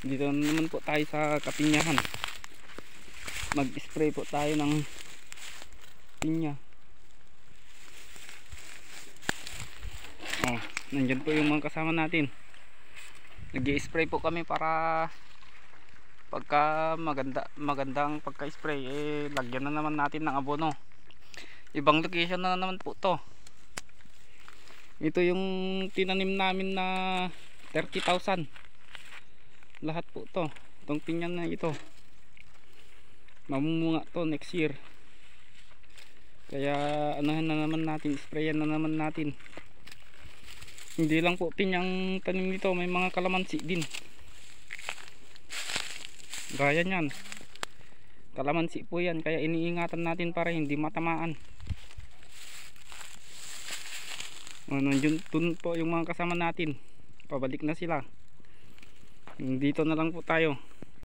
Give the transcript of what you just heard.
Dito naman po tayo sa kapinyahan. Mag-spray po tayo ng pinya. Oh, nandyan po yung mga kasama natin. Nag-i-spray po kami para pagka magandang pagka-spray lagyan na naman natin ng abono. Ibang location na naman po to. Ito yung tinanim namin na 30,000. Lahat po to. Itong pinyan na ito mamumunga to next year. Kaya anahan na naman natin, sprayan na naman natin. Hindi lang po pinyang tanim nito, may mga kalamansi din. Gaya nyan, kalamansi po yan, kaya iniingatan natin para hindi matamaan. Nandiyan po yung mga kasama natin, pabalik na sila. Dito na lang po tayo.